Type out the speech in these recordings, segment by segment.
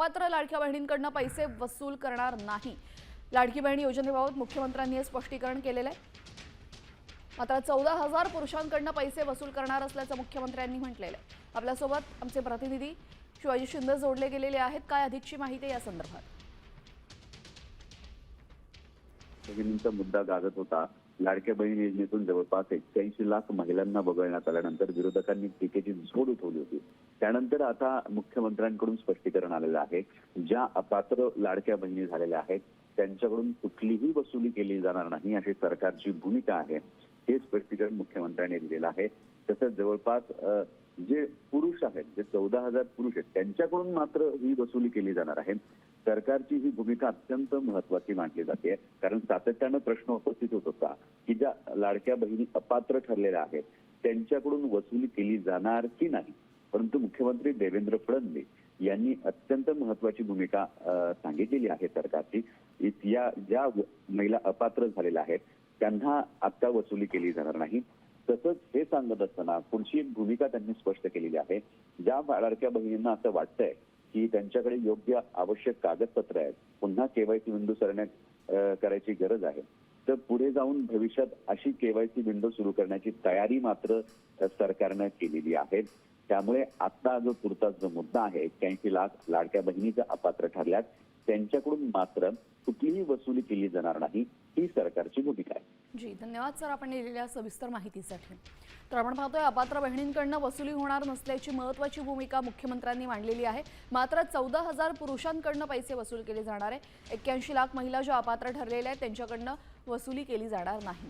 अपात्र लाडक्या बहिणींकडून पैसे वसूल करणार नाही। लाडकी बहीण योजनेबाबत मुख्यमंत्र्यांनी हे स्पष्टीकरण केलेलं आहे। मात्र 14,000 पुरुषांकडून पैसे वसूल करणार असल्याचं मुख्यमंत्र्यांनी म्हटलेलं आहे। आपल्यासोबत आमचे प्रतिनिधी शिवाजी शिंदे जोडले गेलेले आहेत। काय अधिकची माहिती या संदर्भात? भगिनींचा मुद्दा गाजत होता। लाडक्या बहीण योजनेतून जवळपास 81 लाख महिलांना वगळण्यात आल्यानंतर विरोधकांनी टीकेची झोड उठवली होती। त्यानंतर आता मुख्यमंत्र्यांकडून स्पष्टीकरण आलेलं आहे। ज्या अपात्र लाडक्या बहिणी झालेल्या आहेत त्यांच्याकडून कुठलीही वसुली केली जाणार नाही अशी सरकारची भूमिका आहे। हे स्पष्टीकरण मुख्यमंत्र्यांनी दिलेलं आहे। तसंच जवळपास जे पुरुष आहेत, जे 14,000 पुरुष आहेत, त्यांच्याकडून मात्र ही वसुली केली जाणार आहे। सरकारची ही भूमिका अत्यंत महत्त्वाची मानली जाते, कारण सातत्यानं प्रश्न उपस्थित होत होता की ज्या लाडक्या बहिणी अपात्र ठरलेल्या आहेत त्यांच्याकडून वसुली केली जाणार की नाही। परंतु मुख्यमंत्री देवेंद्र फडणवीस यांनी अत्यंत महत्त्वाची भूमिका सांगितलेली आहे सरकारची। या ज्या महिला अपात्र झालेल्या आहेत त्यांना आता वसुली केली जाणार नाही। तसंच हे सांगत असताना पुढची एक भूमिका त्यांनी स्पष्ट केलेली आहे। ज्या लाडक्या बहिणींना असं वाटतंय की त्यांच्याकडे योग्य आवश्यक कागदपत्र आहेत, पुन्हा केवायसी विंडो करायची गरज आहे, तर पुढे जाऊन भविष्यात अशी केवायसी विंडो सुरू करण्याची तयारी मात्र सरकारनं केलेली आहे। त्यामुळे आता जो पुरता जो मुद्दा आहे 81 लाख लाडक्या बहिणीच्या अपात्र ठरल्यात त्यांच्याकडून मात्र कुठलीही वसुली केली जाणार नाही, ही सरकारची भूमिका आहे। जी, धन्यवाद सर आपण दिलेल्या सविस्तर माहितीसाठी। तर आपण पाहतोय अपात्र बहिणींकडून वसुली होणार नसल्याची महत्त्वाची भूमिका मुख्यमंत्र्यांनी मांडलेली आहे। मात्र 14,000 पुरुषांकडून पैसे वसूल केले जाणार आहे। 81 लाख महिला ज्या अपात्र ठरलेल्या आहेत त्यांच्याकडून वसुली केली जाणार नाही।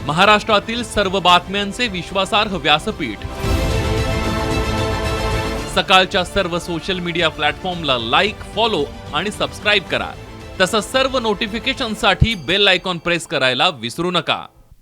महाराष्ट्रातील सर्व बातम्यांचे विश्वासार्ह व्यासपीठ सकाळच्या सर्व सोशल मीडिया प्लॅटफॉर्मला लाईक, फॉलो आणि सबस्क्राईब करा। तसंच सर्व नोटिफिकेशनसाठी बेल आयकॉन प्रेस करायला विसरू नका।